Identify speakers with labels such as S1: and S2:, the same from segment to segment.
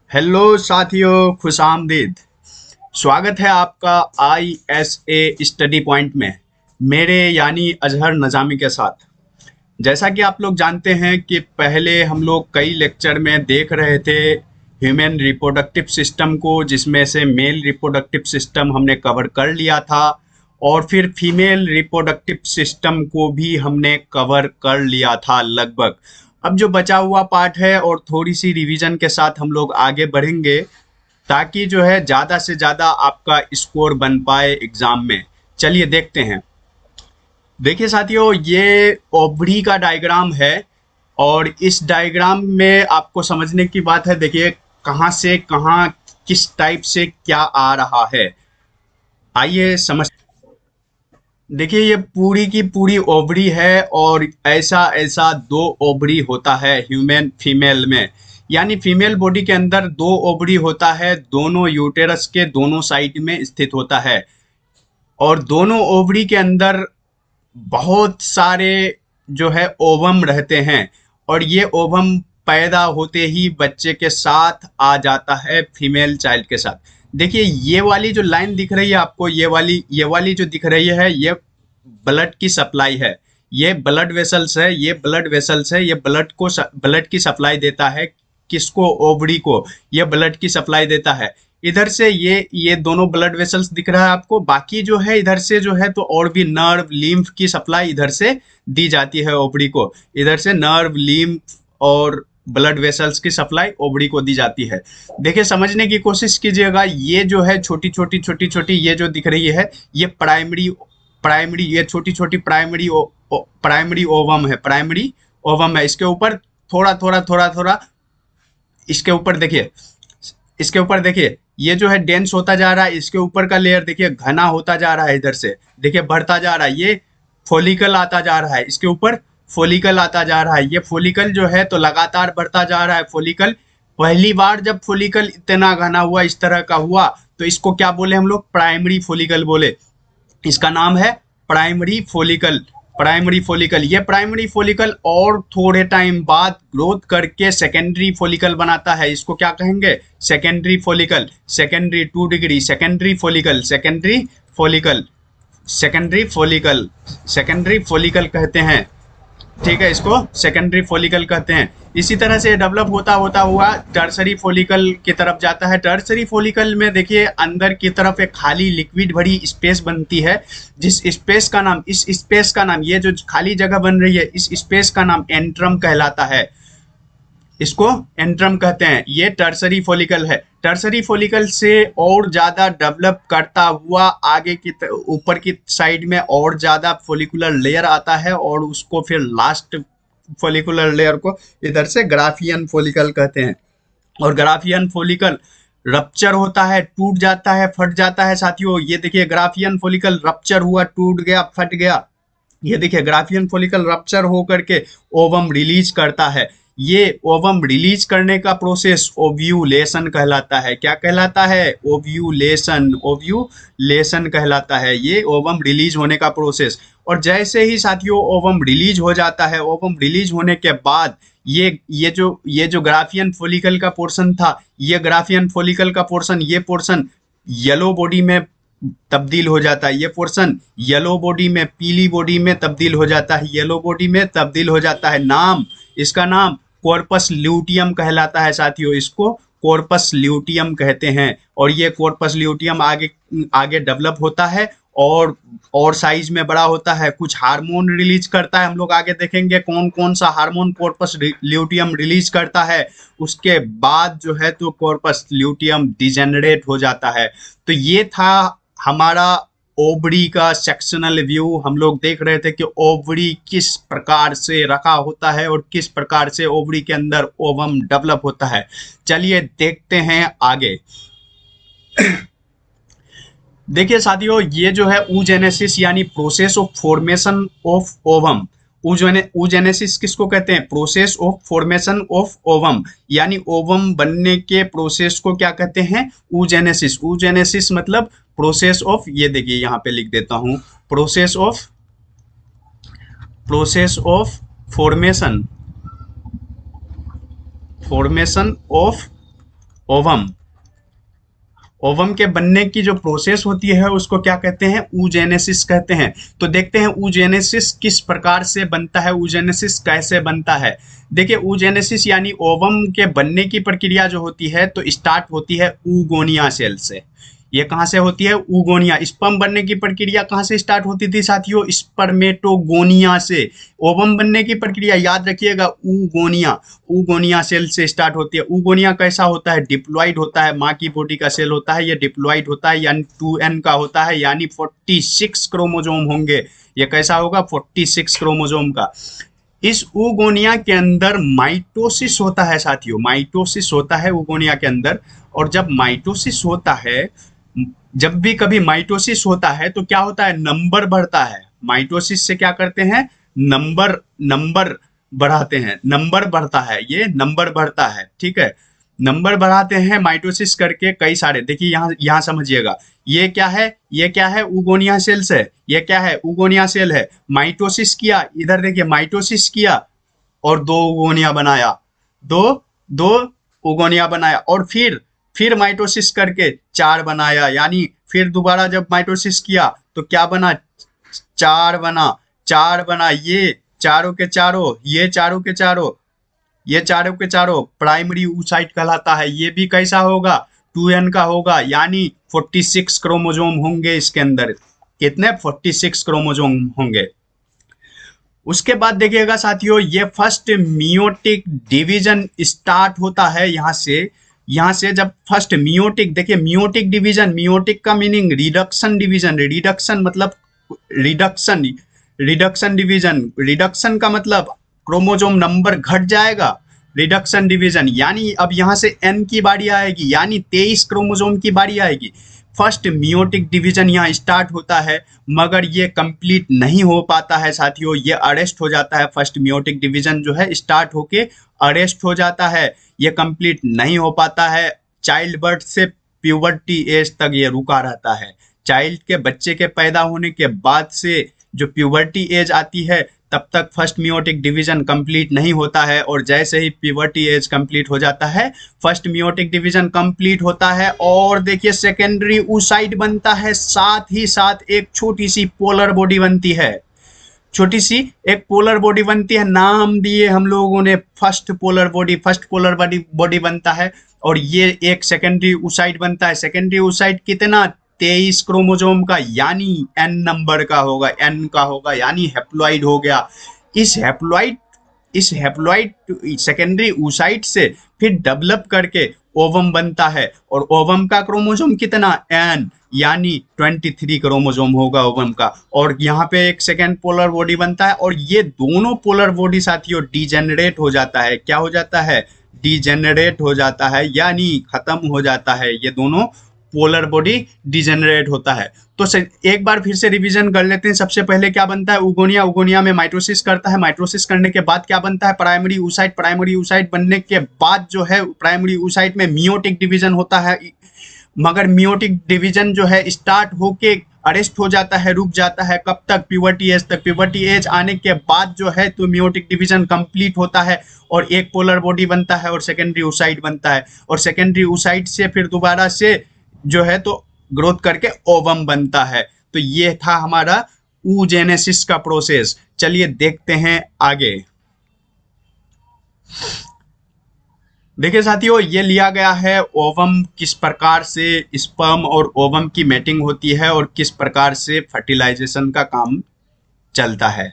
S1: Hello साथियों, खुश आमदीद। स्वागत है आपका ISA स्टडी पॉइंट में मेरे यानी अजहर नज़ामी के साथ। जैसा कि आप लोग जानते हैं कि पहले हम लोग कई लेक्चर में देख रहे थे ह्यूमन रिप्रोडक्टिव सिस्टम को, जिसमें से मेल रिप्रोडक्टिव सिस्टम हमने कवर कर लिया था और फिर फीमेल रिप्रोडक्टिव सिस्टम को भी हमने कवर कर लिया था लगभग। अब जो बचा हुआ पार्ट है और थोड़ी सी रिवीजन के साथ हम लोग आगे बढ़ेंगे ताकि जो है ज़्यादा से ज़्यादा आपका स्कोर बन पाए एग्ज़ाम में। चलिए देखते हैं। देखिए साथियों, ये ओवरी का डायग्राम है और इस डायग्राम में आपको समझने की बात है। देखिए कहाँ से कहाँ किस टाइप से क्या आ रहा है, आइए समझ। देखिए ये पूरी की पूरी ओवरी है और ऐसा ऐसा दो ओवरी होता है ह्यूमन फीमेल में। यानी फीमेल बॉडी के अंदर दो ओवरी होता है, दोनों यूटेरस के दोनों साइड में स्थित होता है और दोनों ओवरी के अंदर बहुत सारे जो है ओवम रहते हैं और ये ओवम पैदा होते ही बच्चे के साथ आ जाता है फीमेल चाइल्ड के साथ। देखिए ये वाली जो लाइन दिख रही है आपको, ये वाली जो दिख रही है, ये ब्लड की सप्लाई है। ये ब्लड वेसल्स है, ये ब्लड वेसल्स है, ये ब्लड की सप्लाई देता है। किसको? ओवरी को। ये ब्लड की सप्लाई देता है। इधर से ये दोनों ब्लड वेसल्स दिख रहा है आपको। बाकी जो है इधर से जो है तो और भी नर्व लिम्फ की सप्लाई इधर से दी जाती है ओवरी को। इधर से नर्व लिम्फ और ब्लड वेसल्स की सप्लाई ओवरी को दी जाती है। देखिए समझने की कोशिश कीजिएगा। ये जो है छोटी छोटी छोटी छोटी ये जो दिख रही है, ये प्राइमरी प्राइमरी ये छोटी छोटी प्राइमरी ओवम है। प्राइमरी ओवम है। इसके ऊपर थोड़ा थोड़ा थोड़ा थोड़ा इसके ऊपर देखिए, इसके ऊपर देखिए, ये जो है डेंस होता जा रहा है। इसके ऊपर का लेयर देखिए घना होता जा रहा है। इधर से देखिए बढ़ता जा रहा है। ये फोलिकल आता जा रहा है। इसके ऊपर फोलिकल आता जा रहा है। ये फोलिकल जो है तो लगातार बढ़ता जा रहा है। फोलिकल पहली बार जब फोलिकल इतना घना हुआ, इस तरह का हुआ, तो इसको क्या बोले हम लोग? प्राइमरी फोलिकल बोले। इसका नाम है प्राइमरी फोलिकल। प्राइमरी फोलिकल, ये प्राइमरी फोलिकल और थोड़े टाइम बाद ग्रोथ करके सेकेंडरी फोलिकल बनाता है। इसको क्या कहेंगे? Secondary follicle. Secondary 2 degree secondary follicle, secondary follicle, secondary follicle, secondary follicle कहते हैं। ठीक है, इसको सेकेंडरी फोलिकल कहते हैं। इसी तरह से डेवलप होता होता हुआ टर्सरी फोलिकल की तरफ जाता है। टर्सरी फोलिकल में देखिए अंदर की तरफ एक खाली लिक्विड भरी स्पेस बनती है, जिस स्पेस का नाम, इस स्पेस का नाम, ये जो खाली जगह बन रही है, इस स्पेस का नाम एंट्रम कहलाता है। इसको एंट्रम कहते हैं। ये टर्सरी फोलिकल है। टर्सरी फोलिकल से और ज़्यादा डेवलप करता हुआ आगे की ऊपर की साइड में और ज़्यादा फोलिकुलर लेयर आता है और उसको फिर लास्ट फोलिकुलर लेयर को इधर से ग्राफियन फोलिकल कहते हैं। और ग्राफियन फोलिकल रप्चर होता है, टूट जाता है, फट जाता है साथियों। ये देखिए ग्राफियन फोलिकल रप्चर हुआ, टूट गया, फट गया। ये देखिए ग्राफियन फोलिकल रप्चर हो करके ओवम रिलीज करता है। ये ओवम रिलीज करने का प्रोसेस ओव्यूलेशन कहलाता है। क्या कहलाता है? ओव्यूलेशन। ओव्यूलेशन कहलाता है ये ओवम रिलीज होने का प्रोसेस। और जैसे ही साथियों ओवम रिलीज हो जाता है, ओवम रिलीज होने के बाद ये जो ग्राफियन फोलिकल का पोर्शन था, ये ग्राफियन फोलिकल का पोर्शन, ये पोर्शन येलो बॉडी में तब्दील हो जाता है। ये पोर्शन येलो बॉडी में, पीली बॉडी में तब्दील हो जाता है। येलो बॉडी में तब्दील हो जाता है। नाम, इसका नाम कॉर्पस ल्यूटियम कहलाता है साथियों। इसको कॉर्पस ल्यूटियम कहते हैं। और ये कॉर्पस ल्यूटियम आगे आगे डेवलप होता है और साइज में बड़ा होता है। कुछ हार्मोन रिलीज करता है। हम लोग आगे देखेंगे कौन कौन सा हार्मोन कॉर्पस ल्यूटियम रिलीज करता है। उसके बाद जो है तो कॉर्पस ल्यूटियम डिजेनरेट हो जाता है। तो ये था हमारा ओवरी का सेक्शनल व्यू। हम लोग देख रहे थे कि ओवरी किस प्रकार से रखा होता है और किस प्रकार से ओवरी के अंदर ओवम डेवलप होता है। चलिए देखते हैं आगे। देखिए साथियों, ये जो है oogenesis यानी process of formation of ovum. oogenesis किसको कहते हैं? Process of formation of ovum, यानी ओवम बनने के प्रोसेस को क्या कहते हैं? oogenesis। oogenesis मतलब प्रोसेस ऑफ, ये देखिए यहाँ पे लिख देता हूँ, process of formation of ovum, ovum के बनने की जो प्रोसेस होती है उसको क्या कहते हैं, oogenesis कहते हैं। तो देखते हैं oogenesis किस प्रकार से बनता है, oogenesis कैसे बनता है। देखिए oogenesis यानी ओवम के बनने की प्रक्रिया जो होती है तो स्टार्ट होती है ऊगोनिया सेल से। ये कहाँ से होती है, ऊगोनिया। स्पर्म बनने की प्रक्रिया कहाँ से स्टार्ट होती थी साथियों, स्पर्मेटोगोनिया से। ओवम बनने की प्रक्रिया याद रखिएगा ऊगोनिया, ऊगोनिया सेल से स्टार्ट होती है। ऊगोनिया कैसा होता है, डिप्लॉइड होता है, माँ की बॉडी का सेल होता है, ये डिप्लॉइड होता है यानी 2n का होता है, यानी 46 क्रोमोजोम होंगे। ये कैसा होगा, 46 क्रोमोजोम का। इस ऊगोनिया के अंदर माइटोसिस होता है साथियों, माइटोसिस होता है ऊगोनिया के अंदर। और जब माइटोसिस होता है, जब भी कभी माइटोसिस होता है तो क्या होता है, नंबर बढ़ता है। माइटोसिस से क्या करते हैं, नंबर नंबर बढ़ाते हैं, नंबर बढ़ता है, ये नंबर बढ़ता है, ठीक है। नंबर बढ़ाते हैं माइटोसिस करके कई सारे। देखिए यहाँ यहाँ समझिएगा, ये क्या है, ये क्या है, ऊगोनिया सेल्स है, ये क्या है, ऊगोनिया सेल है। माइटोसिस किया, इधर देखिए माइटोसिस किया और दो ऊगोनिया बनाया, दो दो ऊगोनिया बनाया, और फिर माइटोसिस करके चार बनाया, यानी फिर दोबारा जब माइटोसिस किया तो क्या बना, चार बना, चार बना। ये चारों के चारों, ये चारों के चारों, ये चारों के चारों प्राइमरी oocyte कहलाता है। ये भी कैसा होगा, 2n का होगा, यानी 46 क्रोमोजोम होंगे इसके अंदर। कितने, 46 क्रोमोजोम होंगे। उसके बाद देखिएगा साथियों, ये फर्स्ट मियोटिक डिवीजन स्टार्ट होता है यहाँ से जब फर्स्ट मियोटिक, देखिए मियोटिक डिवीजन, मियोटिक का मीनिंग रिडक्शन डिवीजन, रिडक्शन मतलब रिडक्शन, रिडक्शन डिवीजन, रिडक्शन का मतलब क्रोमोजोम नंबर घट जाएगा, रिडक्शन डिवीजन। यानी अब यहाँ से n की बारी आएगी, यानी 23 क्रोमोजोम की बारी आएगी। फर्स्ट मियोटिक डिवीजन यहाँ स्टार्ट होता है, मगर ये कंप्लीट नहीं हो पाता है साथियों, ये अरेस्ट हो जाता है। फर्स्ट मियोटिक डिवीजन जो है स्टार्ट होके अरेस्ट हो जाता है, ये कंप्लीट नहीं हो पाता है। चाइल्ड बर्थ से प्यूबर्टी एज तक ये रुका रहता है। चाइल्ड के, बच्चे के पैदा होने के बाद से जो प्यूबर्टी एज आती है तब तक फर्स्ट मियोटिक डिवीजन कंप्लीट नहीं होता है, और जैसे ही प्यूबर्टी एज कंप्लीट हो जाता है फर्स्ट मियोटिक डिवीजन कंप्लीट होता है, और देखिए सेकेंडरी oocyte बनता है। साथ ही साथ एक छोटी सी पोलर बॉडी बनती है, छोटी सी एक पोलर बॉडी बनती है, नाम दिए हम लोगों ने first polar body. First polar body बनता है और ये एक सेकेंडरी oocyte बनता है। सेकेंडरी oocyte कितना, 23 क्रोमोजोम का, यानी n नंबर का होगा, n का होगा, यानी हैप्लॉइड हो गया। इस हैप्लॉइड सेकेंडरी oocyte से फिर डेवलप करके ओवम बनता है, और ओवम का क्रोमोजोम कितना, n, यानी 23 क्रोमोजोम होगा ओवम का। और यहाँ पे एक सेकेंड पोलर बॉडी बनता है, और ये दोनों पोलर बॉडी साथियों डिजेनरेट हो जाता है। क्या हो जाता है, डिजेनरेट हो जाता है, यानी खत्म हो जाता है। ये दोनों पोलर बॉडी डिजेनरेट होता है। तो एक बार फिर से रिवीजन कर लेते हैं। सबसे पहले क्या बनता है, ऊगोनिया, ऊगोनिया में माइटोसिस करता है, माइटोसिस करने के बाद क्या बनता है, प्राइमरी oocyte, प्राइमरी oocyte बनने के बाद जो है प्राइमरी oocyte में मियोटिक डिवीजन होता है, मगर मियोटिक डिवीजन जो है स्टार्ट होके अरेस्ट हो जाता है, रुक जाता है। कब तक, प्यूबर्टी एज तक। प्यूबर्टी एज आने के बाद जो है तो मियोटिक डिवीजन कंप्लीट होता है और एक पोलर बॉडी बनता है और सेकेंडरी oocyte बनता है, और सेकेंडरी oocyte से फिर दोबारा से जो है तो ग्रोथ करके ओवम बनता है। तो ये था हमारा oogenesis का प्रोसेस। चलिए देखते हैं आगे। देखिए साथियों, ये लिया गया है ओवम किस प्रकार से स्पर्म और ओवम की मैटिंग होती है और किस प्रकार से फर्टिलाइजेशन का काम चलता है।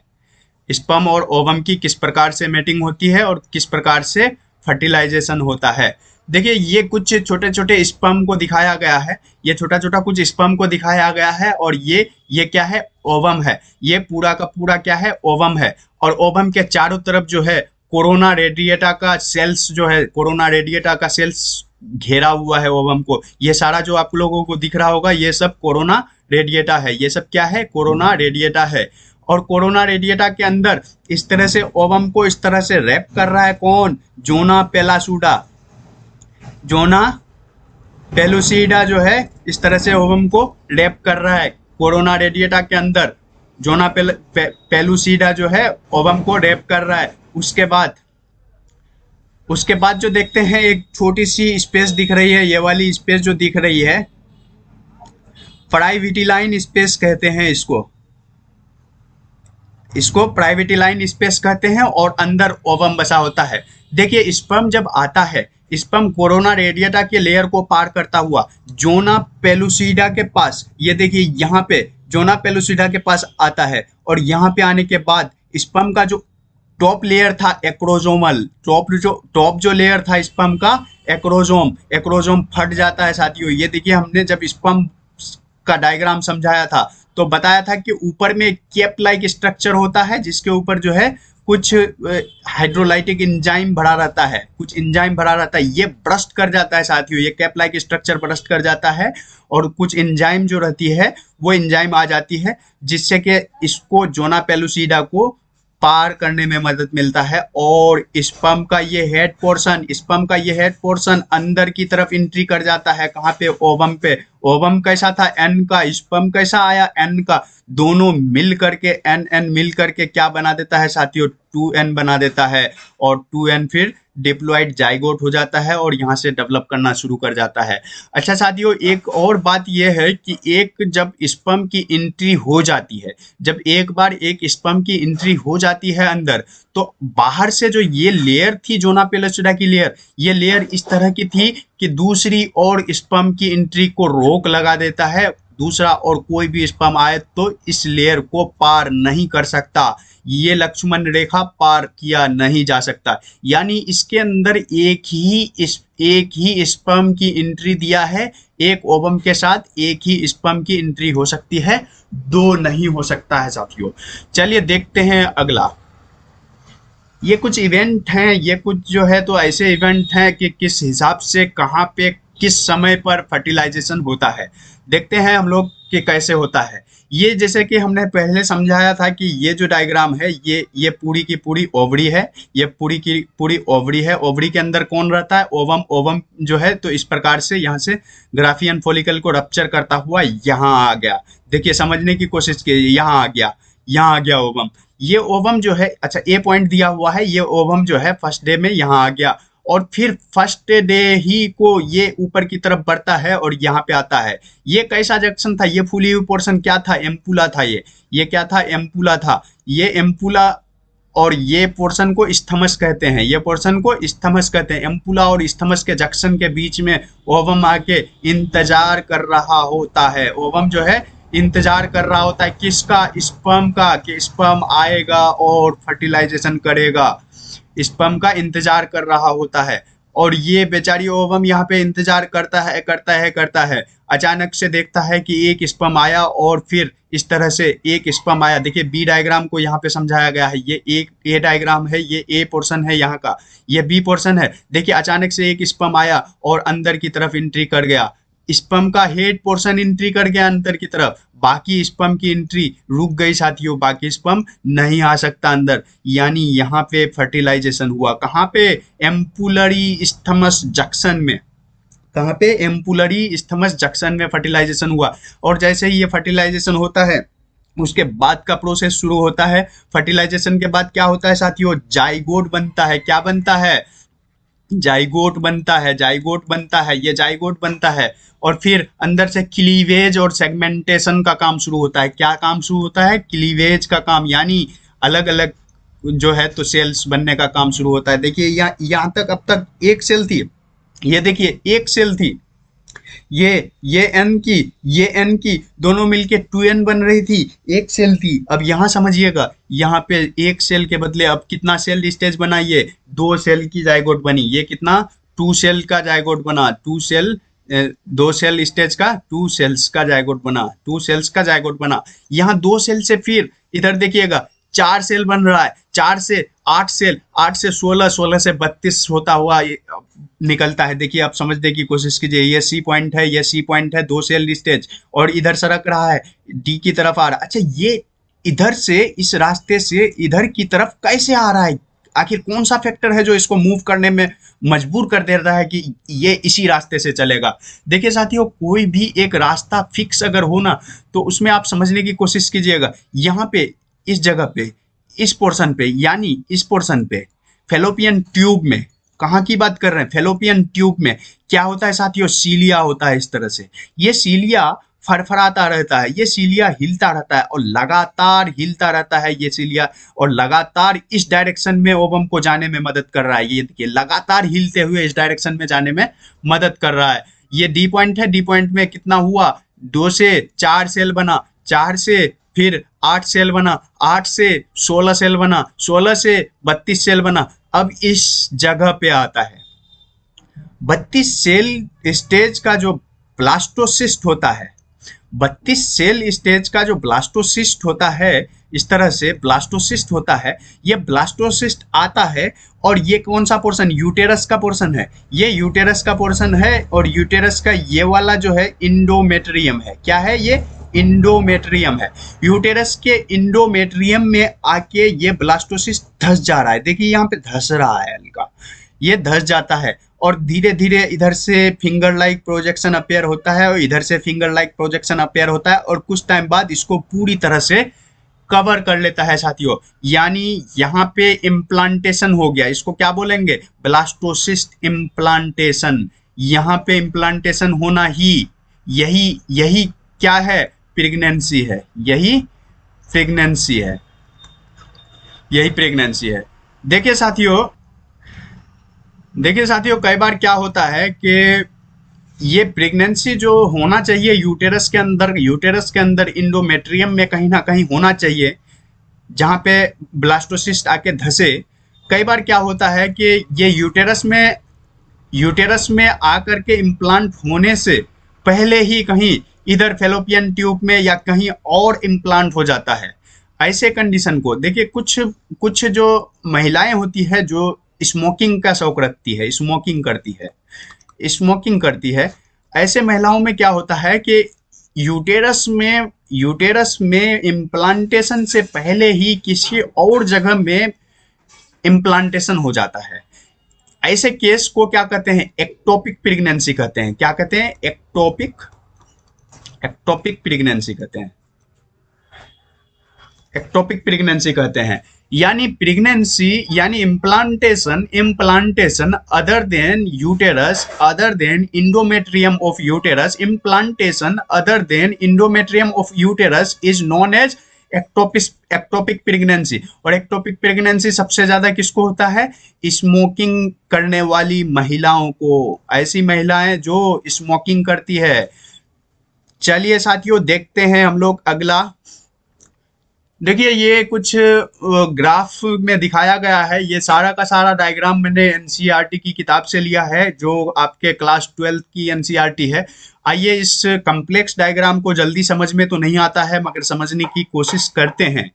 S1: स्पर्म और ओवम की किस प्रकार से मैटिंग होती है और किस प्रकार से फर्टिलाइजेशन होता है। देखिए ये कुछ छोटे छोटे स्पर्म को दिखाया गया है, ये छोटा छोटा कुछ स्पर्म को दिखाया गया है, और ये क्या है, ओवम है। ये पूरा का पूरा क्या है, ओवम है। और ओवम के चारों तरफ जो है कोरोना रेडिएटा का सेल्स जो है, कोरोना रेडिएटा का सेल्स घेरा हुआ है ओवम को। ये सारा जो आप लोगों को दिख रहा होगा ये सब कोरोना रेडिएटा है। ये सब क्या है, कोरोना रेडिएटा है। और कोरोना रेडिएटा के अंदर इस तरह से ओवम को इस तरह से रैप कर रहा है कौन, जोना पेलासुडा। जोना पेलुसिडा जो है इस तरह से ओवम को रैप कर रहा है कोरोना रेडिएटा के अंदर। जोना पेलुसिडा जो है ओवम को रैप कर रहा है। उसके बाद उसके बाद जो देखते हैं एक छोटी सी स्पेस दिख रही है, ये वाली स्पेस जो दिख रही है प्राइविटिलाइन स्पेस कहते हैं इसको। इसको प्राइविटिलाइन स्पेस कहते हैं और अंदर ओवम बसा होता है। देखिए स्पर्म जब आता है, स्पर्म कोरोना रेडिएटा के लेयर को पार करता हुआ जोना पेलुसिडा के पास, ये देखिए यहाँ पे जोना पेलुसिडा के पास आता है और यहाँ पे आने के बाद स्पर्म का जो टॉप लेयर था एक्रोजोमल, टॉप जो लेयर था स्पर्म का एक्रोजोम फट जाता है साथियों। ये देखिए हमने जब स्पर्म का डायग्राम समझाया था तो बताया था कि ऊपर में कैप लाइक स्ट्रक्चर होता है जिसके ऊपर जो है कुछ हाइड्रोलाइटिक एंजाइम भरा रहता है, कुछ एंजाइम भरा रहता है, ये ब्रस्ट कर जाता है साथियों, ये कैप लाइक स्ट्रक्चर ब्रस्ट कर जाता है और कुछ एंजाइम जो रहती है वो एंजाइम आ जाती है जिससे कि इसको जोना पेलुसिडा को पार करने में मदद मिलता है। और स्पर्म का ये हेड पोर्शन अंदर की तरफ एंट्री कर जाता है। कहाँ पे? ओवम पे। ओवम कैसा था? एन का। स्पर्म कैसा आया? एन का। दोनों मिल करके एन मिल करके क्या बना देता है साथियों? 2n बना देता है और 2n फिर डिप्लॉइड जाइगोट हो जाता है और यहाँ से डेवलप करना शुरू कर जाता है। अच्छा साथियों, एक और बात यह है कि एक जब स्पर्म की एंट्री हो जाती है, जब एक बार एक स्पर्म की एंट्री हो जाती है अंदर, तो बाहर से जो ये लेयर थी जोना पेलुसिडा की लेयर, ये लेयर इस तरह की थी कि दूसरी और स्पर्म की एंट्री को रोक लगा देता है। दूसरा और कोई भी स्पर्म आए तो इस लेयर को पार नहीं कर सकता, ये लक्ष्मण रेखा पार किया नहीं जा सकता। यानी इसके अंदर एक ही स्पर्म की एंट्री दिया है, एक ओवम के साथ एक ही स्पर्म की एंट्री हो सकती है, दो नहीं हो सकता है साथियों। चलिए देखते हैं अगला। ये कुछ इवेंट हैं, ये कुछ जो है तो ऐसे इवेंट हैं कि किस हिसाब से कहाँ पे किस समय पर फर्टिलाइजेशन होता है। देखते हैं हम लोग कि कैसे होता है। ये जैसे कि हमने पहले समझाया था कि ये जो डायग्राम है ये पूरी की पूरी ओवरी है, ये पूरी की पूरी ओवरी है। ओवरी के अंदर कौन रहता है? ओवम। ओवम जो है तो इस प्रकार से यहाँ से ग्राफियन फॉलिकल को रप्चर करता हुआ यहाँ आ गया। देखिए समझने की कोशिश कीजिए, यहाँ आ गया ओवम। ये ओवम जो है, अच्छा ए पॉइंट दिया हुआ है, ये ओवम जो है फर्स्ट डे में यहाँ आ गया और फिर फर्स्ट डे ही को ये ऊपर की तरफ बढ़ता है और यहाँ पे आता है। ये कैसा जंक्शन था? ये फूली हुई पोर्शन क्या था? एम्पुला था। ये क्या था? एम्पुला था। ये एम्पुला और ये पोर्शन को स्थमस कहते हैं, ये पोर्शन को स्थमस कहते हैं। एम्पुला और स्थमस के जंक्शन के बीच में ओवम आके इंतजार कर रहा होता है। ओवम जो है इंतजार कर रहा होता है किसका? स्पर्म का, कि स्पर्म आएगा और फर्टिलाइजेशन करेगा। स्पर्म का इंतजार कर रहा होता है और ये बेचारी ओवम यहाँ पे इंतजार करता है। अचानक से देखता है कि एक स्पर्म आया और फिर इस तरह से एक स्पर्म आया। देखिए बी डायग्राम को यहाँ पे समझाया गया है, ये एक ए डायग्राम है, ये ए पोर्शन है यहाँ का, ये बी पोर्शन है। देखिए अचानक से एक स्पर्म आया और अंदर की तरफ एंट्री कर गया। स्पर्म का हेड पोर्शन एंट्री कर गया अंदर की तरफ, बाकी स्पर्म की एंट्री रुक गई साथियों, बाकी स्पर्म नहीं आ सकता अंदर। यानी यहाँ पे फर्टिलाइजेशन हुआ। कहाँ पे? एम्पुलरी स्थमस जंक्शन में। कहाँ पे? एम्पुलरी स्थमस जंक्शन में फर्टिलाइजेशन हुआ। और जैसे ही ये फर्टिलाइजेशन होता है उसके बाद का प्रोसेस शुरू होता है। फर्टिलाइजेशन के बाद क्या होता है साथियों? जाइगोट बनता है। क्या बनता है? जाइगोट बनता है। ये जाइगोट बनता है और फिर अंदर से क्लीवेज और सेगमेंटेशन का काम शुरू होता है। क्या काम शुरू होता है? क्लीवेज का काम, यानी अलग अलग जो है तो सेल्स बनने का काम शुरू होता है। देखिए यहाँ तक अब तक एक सेल थी, ये देखिए एक सेल थी, ये एन की दोनों मिलके 2n बन रही थी, एक सेल थी। अब यहाँ समझिएगा, यहाँ पे एक सेल के बदले अब कितना सेल स्टेज बना? ये 2 सेल की जाइगोट बनी। ये कितना? 2 सेल का जाइगोट बना। 2 सेल स्टेज का 2 सेल्स का जाइगोट बना। 2 सेल्स का जाइगोट बना। यहाँ 2 सेल से फिर इधर देखिएगा 4 सेल बन रहा है। 4 से 8 सेल, 8 से 16, 16 से 32 होता हुआ निकलता है। देखिए आप समझने की कोशिश कीजिए, ये सी पॉइंट है, ये सी पॉइंट है, 2 सेल स्टेज और इधर सरक रहा है, डी की तरफ आ रहा है। अच्छा ये इधर से, इस रास्ते से इधर की तरफ कैसे आ रहा है? आखिर कौन सा फैक्टर है जो इसको मूव करने में मजबूर कर दे रहा है कि ये इसी रास्ते से चलेगा? देखिए साथियों, कोई भी एक रास्ता फिक्स अगर हो ना तो उसमें आप समझने की कोशिश कीजिएगा। यहाँ पे इस जगह पे, इस पोर्शन पे, यानी इस पोर्शन पे फैलोपियन ट्यूब में, कहाँ की बात कर रहे हैं? फेलोपियन ट्यूब में क्या होता है साथियों? सीलिया होता है। इस तरह से ये सीलिया फरफराता रहता है, ये सीलिया हिलता रहता है और लगातार हिलता रहता है ये सीलिया, और लगातार इस डायरेक्शन में ओवम को जाने में मदद कर रहा है। ये देखिए लगातार हिलते हुए इस डायरेक्शन में जाने में मदद कर रहा है। ये डी पॉइंट है, डी पॉइंट में कितना हुआ? 2 से 4 सेल बना, 4 से फिर 8 सेल बना, 8 से 16 सेल बना, 16 से 32 सेल बना। अब इस जगह पे आता है 32 सेल स्टेज का जो ब्लास्टोसिस्ट होता है, 32 सेल स्टेज का जो ब्लास्टोसिस्ट होता है, इस तरह से ब्लास्टोसिस्ट होता है। ये ब्लास्टोसिस्ट आता है और ये कौन सा पोर्शन? यूटेरस का पोर्शन है। ये यूटेरस का पोर्शन है और यूटेरस का ये वाला जो है इंडोमेट्रियम है। क्या है ये? इंडोमेट्रियम है। यूटेरस के इंडोमेट्रियम में आके ये ब्लास्टोसिस्ट धस जा रहा है। देखिए यहाँ पे धस रहा है हल्का, ये धस जाता है और धीरे धीरे इधर से फिंगर लाइक प्रोजेक्शन अपेयर होता है और इधर से फिंगर लाइक प्रोजेक्शन अपेयर होता है और कुछ टाइम बाद इसको पूरी तरह से कवर कर लेता है साथियों। यानी यहाँ पे इम्प्लांटेशन हो गया। इसको क्या बोलेंगे? Blastocyst implantation. यहाँ पे इम्प्लांटेशन होना ही यही क्या है? प्रेगनेंसी है। यही प्रेगनेंसी है, यही प्रेगनेंसी है। देखिए साथियों कई बार क्या होता है कि ये प्रेगनेंसी जो होना चाहिए यूटेरस के अंदर इंडोमेट्रियम में कहीं ना कहीं होना चाहिए, जहाँ पे ब्लास्टोसिस्ट आके धसे। कई बार क्या होता है कि ये यूटेरस में आकर के इम्प्लांट होने से पहले ही कहीं इधर फेलोपियन ट्यूब में या कहीं और इम्प्लांट हो जाता है। ऐसे कंडीशन को देखिए, कुछ जो महिलाएं होती है जो स्मोकिंग का शौक रखती है, स्मोकिंग करती है, ऐसे महिलाओं में क्या होता है कि यूटेरस में इम्प्लांटेशन से पहले ही किसी और जगह में इम्प्लांटेशन हो जाता है। ऐसे केस को क्या कहते हैं? एक्टोपिक प्रेगनेंसी कहते हैं। क्या कहते हैं? एक्टोपिक प्रेगनेंसी कहते हैं। एक्टोपिक प्रेगनेंसी कहते हैं। यानी प्रेगनेंसी यानी implantation other than uterus, other than endometrium of uterus, implantation other than endometrium of uterus is known as ectopic pregnancy. और एक्टोपिक प्रेगनेंसी सबसे ज्यादा किसको होता है? स्मोकिंग करने वाली महिलाओं को। ऐसी महिलाएं जो स्मोकिंग करती है। चलिए साथियों देखते हैं हम लोग अगला। देखिए ये कुछ ग्राफ में दिखाया गया है। ये सारा का सारा डायग्राम मैंने एनसीईआरटी की किताब से लिया है, जो आपके क्लास 12 की एनसीईआरटी है। आइए इस कम्प्लेक्स डायग्राम को जल्दी समझ में तो नहीं आता है मगर समझने की कोशिश करते हैं।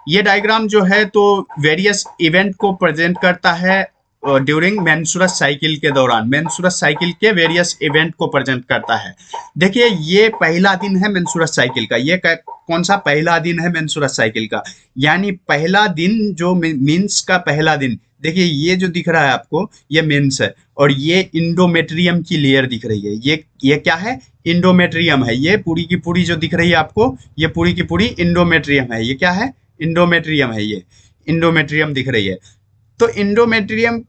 S1: ये डायग्राम जो है तो वेरियस इवेंट को प्रेजेंट करता है ड्यूरिंग मेंस्ट्रुअस साइकिल के दौरान, मेंस्ट्रुअस साइकिल के वेरियस इवेंट को प्रेजेंट करता है। देखिए ये पहला दिन है मेंस्ट्रुअस साइकिल का। ये कौन सा पहला दिन है मेंस्ट्रुअस साइकिल का? यानी पहला दिन जो मीन्स का पहला दिन। देखिए ये जो दिख रहा है आपको, ये मेंस है और ये इंडोमेट्रियम की लेयर दिख रही है। ये क्या है? इंडोमेट्रियम है। ये पूरी की पूरी जो दिख रही है आपको, ये पूरी की पूरी इंडोमेट्रियम है। ये क्या है? इंडोमेट्रियम है। ये इंडोमेट्रियम दिख रही है। तो इंडोमेट्रियम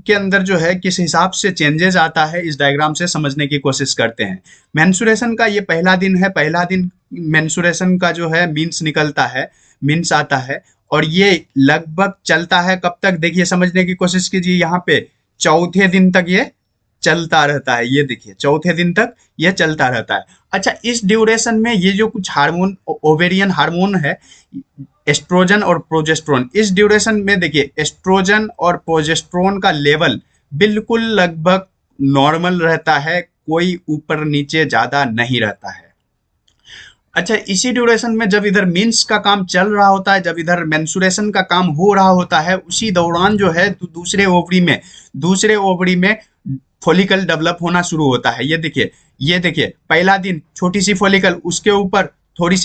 S1: के अंदर जो है किस हिसाब से चेंजेस आता है, इस डायग्राम से समझने की कोशिश करते हैं। मेंस्ट्रुएशन का ये पहला दिन है। पहला दिन मेंस्ट्रुएशन का जो है मीन्स निकलता है, मीन्स आता है और ये लगभग चलता है कब तक? देखिए समझने की कोशिश कीजिए। यहाँ पे चौथे दिन तक ये चलता रहता है। ये देखिए चौथे दिन तक ये चलता रहता है। अच्छा, इस ड्यूरेशन में ये जो कुछ हार्मोन, ओवेरियन हार्मोन है, एस्ट्रोजन और प्रोजेस्टेरोन, इस ड्यूरेशन में देखिए एस्ट्रोजन और प्रोजेस्टेरोन का लेवल बिल्कुल लगभग नॉर्मल रहता है, कोई ऊपर नीचे ज्यादा नहीं रहता है। अच्छा, इसी ड्यूरेशन में जब इधर मीन्स का काम चल रहा होता है, जब इधर मेंस्ट्रुएशन का काम हो रहा होता है, उसी दौरान जो है दूसरे ओवरी में फॉलिकल डेवलप होना शुरू होता है। ये देखिए पहला दिन छोटी सी फॉलिकल, उसके ऊपर थोड़ी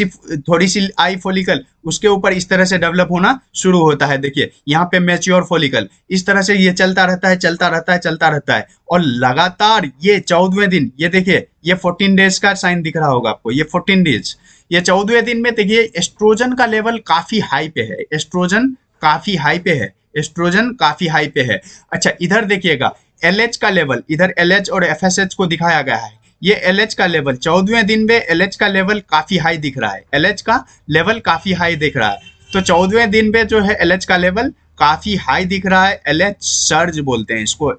S1: सी आई फॉलिकल, उसके ऊपर इस तरह से डेवलप होना शुरू होता है। देखिए यहाँ पे मैच्योर फॉलिकल, इस तरह से ये चलता रहता है और लगातार ये 14वें दिन, ये देखिए ये 14 डेज का साइन दिख रहा होगा आपको, ये 14 डेज। ये 14वें दिन में देखिए एस्ट्रोजन का लेवल काफी हाई पे है, एस्ट्रोजन काफी हाई पे है। अच्छा इधर देखिएगा LH का लेवल, इधर LH और FSH को दिखाया गया है। ये LH का लेवल 14वें दिन में LH का लेवल काफी हाई दिख रहा है, LH का लेवल काफी हाई दिख रहा है। तो 14वें दिन में जो है LH का लेवल काफी हाई दिख रहा है। LH सर्ज बोलते हैं इसको,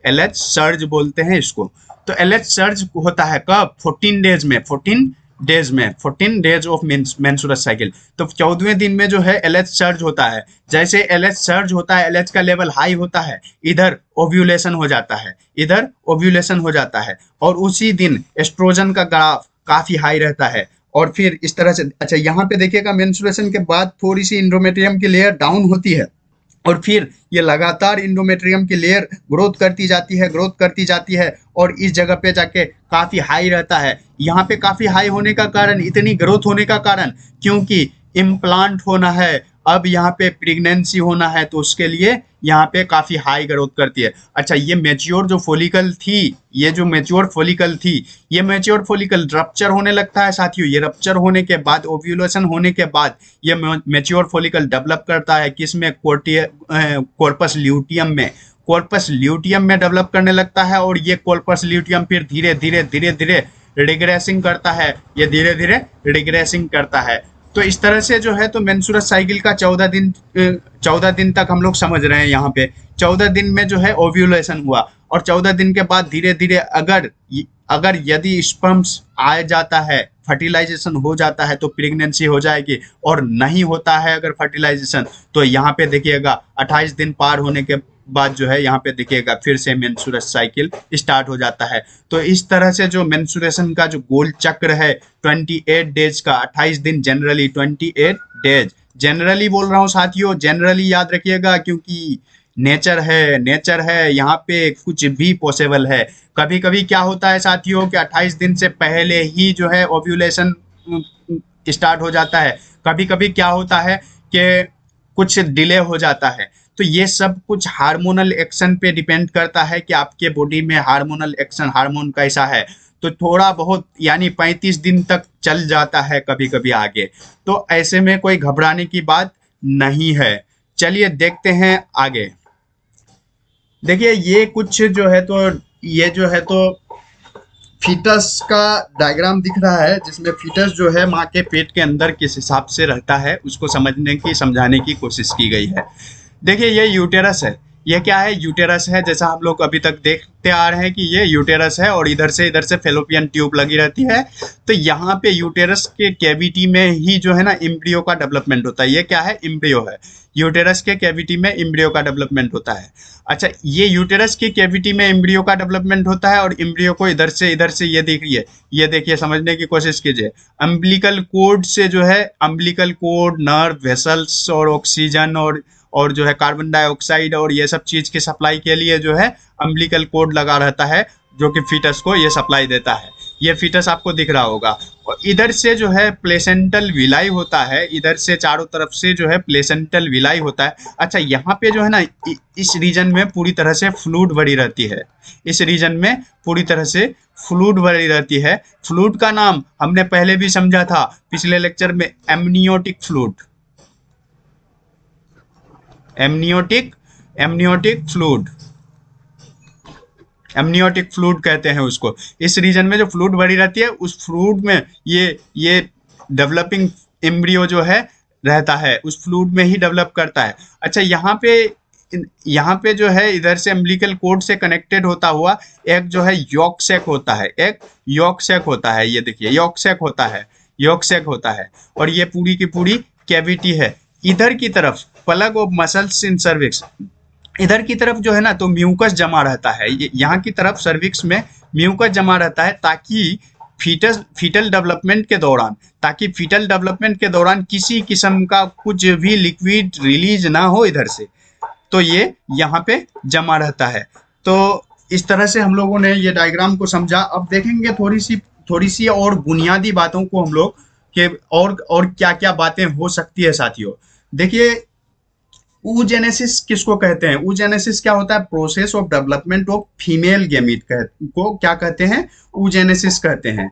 S1: LH सर्ज बोलते हैं इसको। तो LH सर्ज होता है कब? 14 डेज में, 14 डेज ऑफ मेंस्ट्रुअस साइकिल। तो 14वें दिन में जो है LH सर्ज होता है। जैसे LH सर्ज होता है, LH का लेवल हाई होता है, इधर ओव्यूलेशन हो जाता है, इधर ओव्यूलेशन हो जाता है, और उसी दिन एस्ट्रोजन का ग्राफ काफी हाई रहता है। और फिर इस तरह से, अच्छा यहाँ पे देखिएगा मेंस्ट्रुएशन के बाद थोड़ी सी इंडोमेट्रियम की लेयर डाउन होती है, और फिर ये लगातार इंडोमेट्रियम की लेयर ग्रोथ करती जाती है, और इस जगह पे जाके काफ़ी हाई रहता है। यहाँ पे काफ़ी हाई होने का कारण, इतनी ग्रोथ होने का कारण, क्योंकि इम्प्लांट होना है, अब यहाँ पे प्रेगनेंसी होना है, तो उसके लिए यहाँ पे काफ़ी हाई ग्रोथ करती है। अच्छा ये मैच्योर जो फॉलिकल थी, ये मैच्योर फॉलिकल रप्चर होने लगता है साथियों। ये रप्चर होने के बाद, ओव्यूलेशन होने के बाद, ये मैच्योर फॉलिकल डेवलप करता है किसमें? कॉर्पस ल्यूटियम में डेवलप करने लगता है। और ये कॉर्पस ल्यूटियम फिर धीरे धीरे रिग्रेसिंग करता है, ये धीरे धीरे रिग्रेसिंग करता है। तो इस तरह से जो है तो मेंस्ट्रुअस साइकिल का 14 दिन तक हम लोग समझ रहे हैं। यहाँ पे 14 दिन में जो है ओव्यूलेशन हुआ, और 14 दिन के बाद धीरे धीरे अगर यदि स्पर्म्स आ जाता है, फर्टिलाइजेशन हो जाता है, तो प्रेगनेंसी हो जाएगी। और नहीं होता है अगर फर्टिलाइजेशन, तो यहाँ पे देखिएगा 28 दिन पार होने के बाद जो है यहाँ पे देखिएगा फिर से मेंस्ट्रुअस साइकिल स्टार्ट हो जाता है। तो इस तरह से जो मेंस्ट्रुएशन का जो गोल चक्र है 28 डेज का, 28 दिन जनरली, 28 डेज जनरली बोल रहा हूँ साथियों, जनरली याद रखिएगा, क्योंकि नेचर है, यहाँ पे कुछ भी पॉसिबल है। कभी कभी क्या होता है साथियों कि 28 दिन से पहले ही जो है ओव्यूलेशन स्टार्ट हो जाता है। कभी कभी क्या होता है कि कुछ डिले हो जाता है। तो ये सब कुछ हार्मोनल एक्शन पे डिपेंड करता है कि आपके बॉडी में हार्मोनल एक्शन, हार्मोन कैसा है। तो थोड़ा बहुत यानी 35 दिन तक चल जाता है कभी कभी आगे। तो ऐसे में कोई घबराने की बात नहीं है। चलिए देखते हैं आगे। देखिए ये कुछ जो है तो ये जो है तो फीटस का डायग्राम दिख रहा है, जिसमें फीटस जो है माँ के पेट के अंदर किस हिसाब से रहता है उसको समझाने की कोशिश की गई है। देखिए ये यूटेरस है। ये क्या है? यूटेरस है। जैसा हम लोग अभी तक देखते आ रहे हैं कि ये यूटेरस है, और इधर से फेलोपियन ट्यूब लगी रहती है। तो यहाँ पे यूटेरस के कैविटी में ही जो है ना एम्ब्रियो का डेवलपमेंट होता है। ये क्या है? एम्ब्रियो है। यूटेरस के कैविटी में एम्ब्रियो का डेवलपमेंट होता है। अच्छा ये यूटेरस की कैविटी में एम्ब्रियो का डेवलपमेंट होता है, और एम्ब्रियो को इधर से ये देखिए समझने की कोशिश कीजिए। अम्बिलिकल कोड से जो है, अम्बिलिकल कोड, नर्व, वेसल्स और ऑक्सीजन और जो है कार्बन डाइऑक्साइड और ये सब चीज की सप्लाई के लिए जो है अम्बिलिकल कोड लगा रहता है, जो कि फीटस को ये सप्लाई देता है। ये फीटस आपको दिख रहा होगा। और इधर से जो है प्लेसेंटल विलाई होता है, इधर से चारों तरफ से जो है प्लेसेंटल विलाई होता है। अच्छा यहाँ पे जो है ना इस रीजन में पूरी तरह से फ्लूइड भरी रहती है। इस रीजन में पूरी तरह से फ्लूइड भरी रहती है। फ्लूइड का नाम हमने पहले भी समझा था पिछले लेक्चर में, एमनियोटिक फ्लूइड, एमनियोटिक फ्लूइड कहते हैं उसको। इस रीजन में जो फ्लूइड भरी रहती है, उस फ्लूइड में ये डेवलपिंग एम्ब्रियो जो है रहता है, उस फ्लूइड में ही डेवलप करता है। अच्छा यहाँ पे जो है इधर से अम्बिलिकल कोड से कनेक्टेड होता हुआ एक जो है यॉक सैक होता है, एक यॉक सैक होता है। ये देखिए यॉक सैक होता है, और ये पूरी की पूरी कैविटी है। इधर की तरफ plug of muscles in cervix, इधर की तरफ जो है ना तो म्यूकस जमा रहता है। यहाँ की तरफ सर्विक्स में म्यूकस जमा रहता है, ताकि फीटल डेवलपमेंट के दौरान किसी किस्म का कुछ भी लिक्विड रिलीज ना हो इधर से, तो ये यहाँ पे जमा रहता है। तो इस तरह से हम लोगों ने ये डायग्राम को समझा। अब देखेंगे थोड़ी सी और बुनियादी बातों को हम लोग के, और क्या क्या बातें हो सकती है साथियों। देखिए oogenesis किसको कहते हैं? oogenesis क्या होता है? Process of development of female gamete को क्या कहते हैं? oogenesis कहते हैं।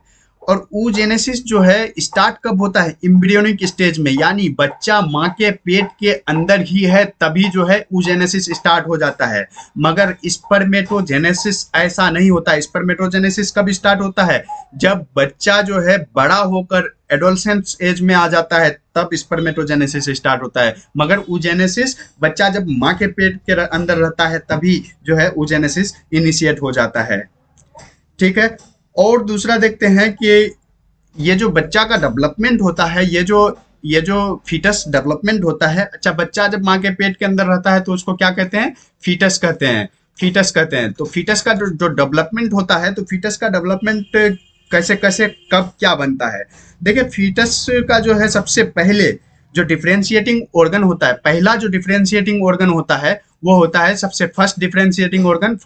S1: और oogenesis जो है स्टार्ट कब होता है? एम्ब्रियोनिक स्टेज में, यानी बच्चा माँ के पेट के अंदर ही है तभी जो है oogenesis स्टार्ट हो जाता है। मगर स्पर्मेटोजेनेसिस ऐसा नहीं होता। स्पर्मेटोजेनेसिस कब स्टार्ट होता है? जब बच्चा जो है बड़ा होकर एडोलसेंस एज में आ जाता है, तब स्पर्मेटोजेनेसिस स्टार्ट होता है। मगर oogenesis बच्चा जब माँ के पेट के अंदर रहता है तभी जो है oogenesis इनिशिएट हो जाता है। ठीक है। और दूसरा देखते हैं कि ये जो बच्चा का डेवलपमेंट होता है, ये जो फीटस डेवलपमेंट होता है। अच्छा, बच्चा जब माँ के पेट के अंदर रहता है तो उसको क्या कहते हैं? फीटस कहते हैं। फीटस कहते हैं। तो फीटस का जो डेवलपमेंट होता है, तो फीटस का डेवलपमेंट कैसे कैसे कब क्या बनता है? देखिए, फीटस का जो है सबसे पहले जो डिफरेंशिएटिंग ऑर्गन होता है, पहला जो डिफरेंशिएटिंग ऑर्गन होता है वो होता है सबसे first differentiating organ.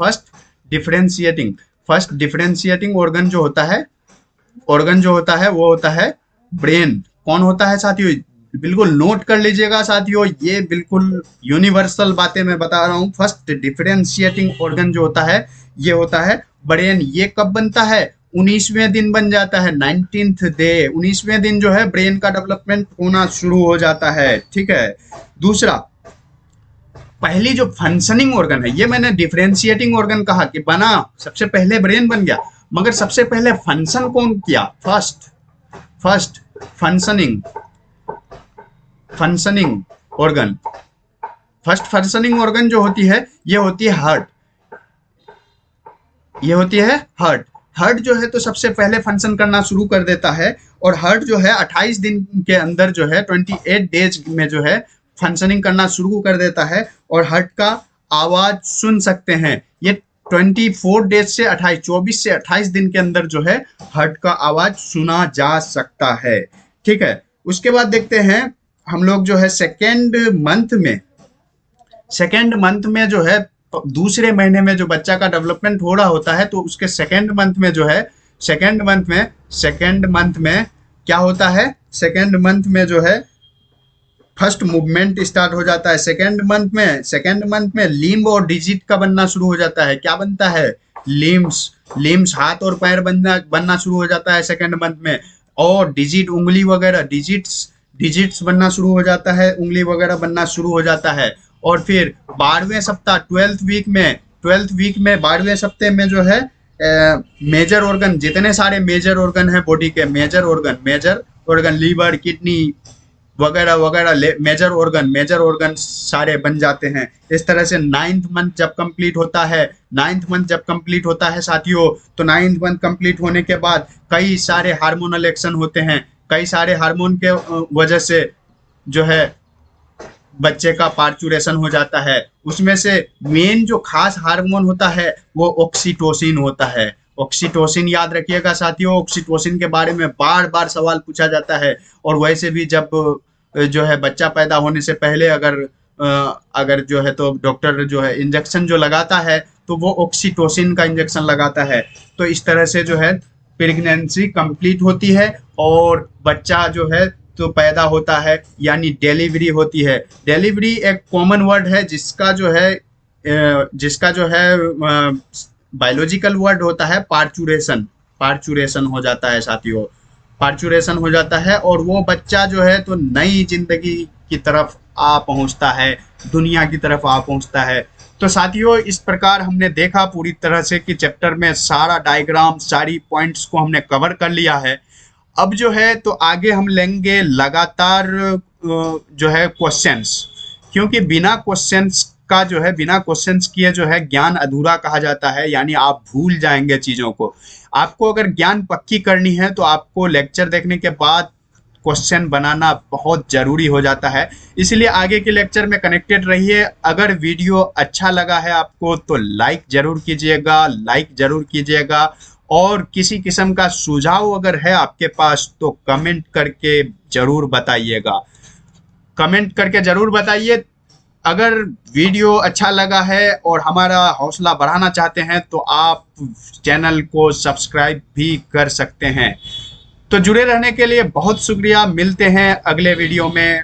S1: First differentiating organ जो होता है वो होता है ब्रेन। कौन होता है साथियों? बिल्कुल नोट कर लीजिएगा साथियों, ये बिल्कुल यूनिवर्सल बातें मैं बता रहा हूँ। फर्स्ट डिफरेंशिएटिंग ऑर्गन जो होता है ये होता है ब्रेन। ये कब बनता है? 19वें दिन बन जाता है, 19th डे। 19वें दिन जो है ब्रेन का डेवलपमेंट होना शुरू हो जाता है। ठीक है। दूसरा, पहली जो फंक्शनिंग ऑर्गन है, ये मैंने डिफरेंशिएटिंग ऑर्गन कहा कि बना, सबसे पहले ब्रेन बन गया, मगर सबसे पहले फंक्शन कौन किया? First functioning organ. First functioning organ जो होती है ये होती है हार्ट। हार्ट जो है तो सबसे पहले फंक्शन करना शुरू कर देता है, और हार्ट जो है 28 दिन के अंदर जो है 28 डेज में जो है फंक्शनिंग करना शुरू कर देता है, और हार्ट का आवाज सुन सकते हैं। ये 24 डेज से 24 से 28 दिन के अंदर जो है हार्ट का आवाज सुना जा सकता है। ठीक है। उसके बाद देखते हैं हम लोग जो है सेकेंड मंथ में जो है दूसरे महीने में जो बच्चा का डेवलपमेंट हो रहा होता है, तो उसके सेकेंड मंथ में क्या होता है? सेकेंड मंथ में जो है फर्स्ट मूवमेंट स्टार्ट हो जाता है। सेकेंड मंथ में लिम्ब और डिजिट का बनना शुरू हो जाता है। क्या बनता है? लिम्स हाथ और पैर बनना शुरू हो जाता है सेकेंड मंथ में, और डिजिट उंगली वगैरह डिजिट्स बनना शुरू हो जाता है, उंगली वगैरह बनना शुरू हो जाता है। और फिर 12वें सप्ताह 12th वीक में 12वें सप्ताह में जो है मेजर ऑर्गन, जितने सारे मेजर ऑर्गन है बॉडी के, मेजर ऑर्गन लीवर, किडनी वगैरह वगैरह, मेजर ऑर्गन सारे बन जाते हैं। इस तरह से 9th मंथ जब कंप्लीट होता है साथियों, तो 9th मंथ कंप्लीट होने के बाद कई सारे हार्मोनल एक्शन होते हैं। कई सारे हार्मोन के वजह से जो है बच्चे का पार्चुरेशन हो जाता है। उसमें से मेन जो खास हार्मोन होता है वो ऑक्सीटोसिन होता है। ऑक्सीटोसिन याद रखिएगा साथियों, ऑक्सीटोसिन के बारे में बार बार सवाल पूछा जाता है। और वैसे भी जब जो है बच्चा पैदा होने से पहले अगर जो है तो डॉक्टर जो है इंजेक्शन जो लगाता है तो वो ऑक्सीटोसिन का इंजेक्शन लगाता है। तो इस तरह से जो है प्रेगनेंसी कंप्लीट होती है और बच्चा जो है तो पैदा होता है, यानी डिलीवरी होती है। डिलीवरी एक कॉमन वर्ड है जिसका जो है बायोलॉजिकल वर्ड होता है पार्चुरेशन हो जाता है साथियों, पार्चुरेशन हो जाता है। और वो बच्चा जो है तो नई जिंदगी की तरफ आ पहुंचता है, दुनिया की तरफ आ पहुंचता है। तो साथियों, इस प्रकार हमने देखा पूरी तरह से कि चैप्टर में सारा डायग्राम, सारी पॉइंट्स को हमने कवर कर लिया है। अब जो है तो आगे हम लेंगे लगातार जो है क्वेश्चंस, क्योंकि बिना क्वेश्चंस किए जो है ज्ञान अधूरा कहा जाता है, यानी आप भूल जाएंगे चीज़ों को। आपको अगर ज्ञान पक्की करनी है तो आपको लेक्चर देखने के बाद क्वेश्चन बनाना बहुत ज़रूरी हो जाता है। इसलिए आगे के लेक्चर में कनेक्टेड रहिए। अगर वीडियो अच्छा लगा है आपको तो लाइक ज़रूर कीजिएगा, और किसी किस्म का सुझाव अगर है आपके पास तो कमेंट करके ज़रूर बताइए। अगर वीडियो अच्छा लगा है और हमारा हौसला बढ़ाना चाहते हैं तो आप चैनल को सब्सक्राइब भी कर सकते हैं। तो जुड़े रहने के लिए बहुत शुक्रिया। मिलते हैं अगले वीडियो में।